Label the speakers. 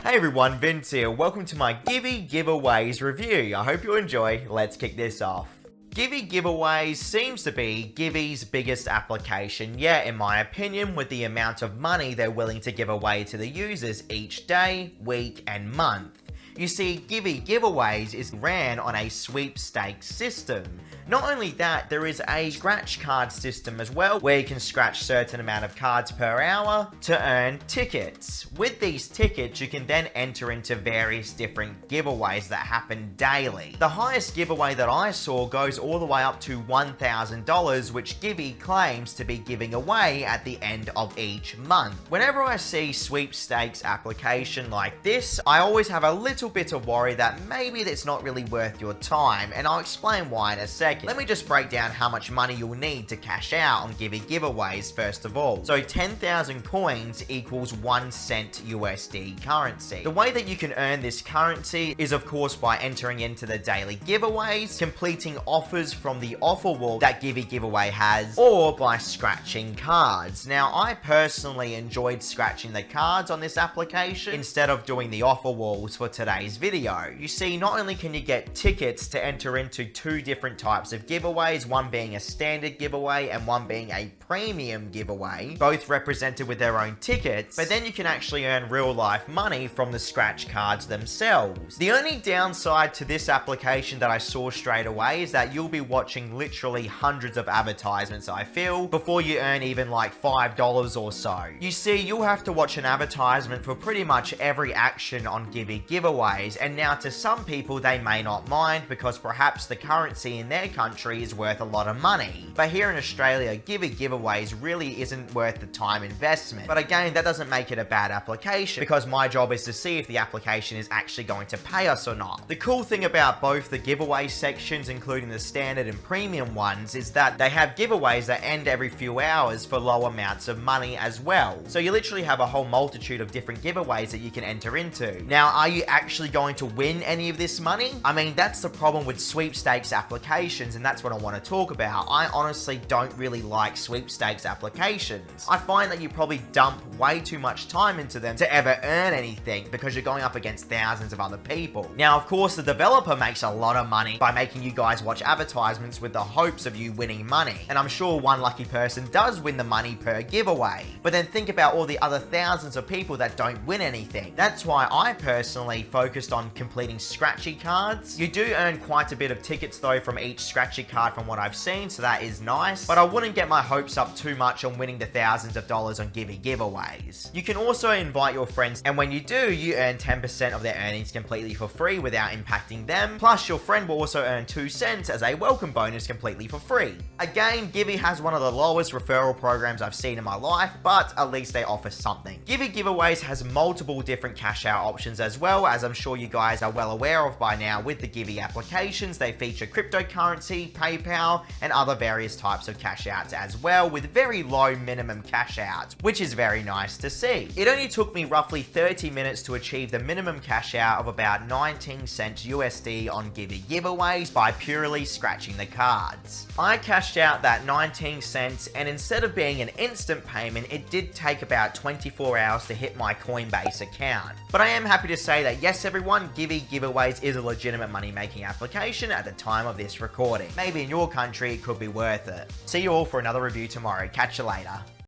Speaker 1: Hey everyone, Vince here. Welcome to my Givvy Giveaways review. I hope you enjoy. Let's kick this off. Givvy Giveaways seems to be Givvy's biggest application yet, in my opinion, with the amount of money they're willing to give away to the users each day, week, and month. You see, Givvy Giveaways is ran on a sweepstakes system. Not only that, there is a scratch card system as well, where you can scratch a certain amount of cards per hour to earn tickets. With these tickets, you can then enter into various different giveaways that happen daily. The highest giveaway that I saw goes all the way up to $1,000, which Givvy claims to be giving away at the end of each month. Whenever I see sweepstakes application like this, I always have a little bit of worry that maybe that's not really worth your time, and I'll explain why in a second. Let me just break down how much money you'll need to cash out on Givvy Giveaways first of all. So 10,000 coins equals 1 cent USD currency. The way that you can earn this currency is of course by entering into the daily giveaways, completing offers from the offer wall that Givvy Giveaway has, or by scratching cards. Now I personally enjoyed scratching the cards on this application instead of doing the offer walls for today's video. You see, not only can you get tickets to enter into two different types of giveaways, one being a standard giveaway and one being a premium giveaway, both represented with their own tickets, but then you can actually earn real life money from the scratch cards themselves. The only downside to this application that I saw straight away is that you'll be watching literally hundreds of advertisements, I feel, before you earn even like $5 or so. You see, you'll have to watch an advertisement for pretty much every action on Givvy Giveaways, and now to some people they may not mind because perhaps the currency in their country is worth a lot of money. But here in Australia, Givvy Giveaways really isn't worth the time investment. But again, that doesn't make it a bad application because my job is to see if the application is actually going to pay us or not. The cool thing about both the giveaway sections, including the standard and premium ones, is that they have giveaways that end every few hours for low amounts of money as well. So you literally have a whole multitude of different giveaways that you can enter into. Now, are you actually going to win any of this money? I mean, that's the problem with sweepstakes applications, and that's what I want to talk about. I honestly don't really like sweepstakes applications. I find that you probably dump way too much time into them to ever earn anything because you're going up against thousands of other people. Now, of course, the developer makes a lot of money by making you guys watch advertisements with the hopes of you winning money. And I'm sure one lucky person does win the money per giveaway. But then think about all the other thousands of people that don't win anything. That's why I personally focused on completing scratchy cards. You do earn quite a bit of tickets though from each scratchy card from what I've seen, so that is nice, but I wouldn't get my hopes up too much on winning the thousands of dollars on Givvy Giveaways. You can also invite your friends, and when you do, you earn 10% of their earnings completely for free without impacting them, plus your friend will also earn 2 cents as a welcome bonus completely for free. Again, Givvy has one of the lowest referral programs I've seen in my life, but at least they offer something. Givvy Giveaways has multiple different cash out options as well, as I'm sure you guys are well aware of by now with the Givvy applications. They feature cryptocurrency, PayPal, and other various types of cash outs as well, with very low minimum cash outs, which is very nice to see. It only took me roughly 30 minutes to achieve the minimum cash out of about 19 cents USD on Givvy Giveaways by purely scratching the cards. I cashed out that 19 cents, and instead of being an instant payment, it did take about 24 hours to hit my Coinbase account. But I am happy to say that yes everyone, Givvy Giveaways is a legitimate money making application at the time of this recording. Maybe in your country it could be worth it. See you all for another review tomorrow. Catch you later.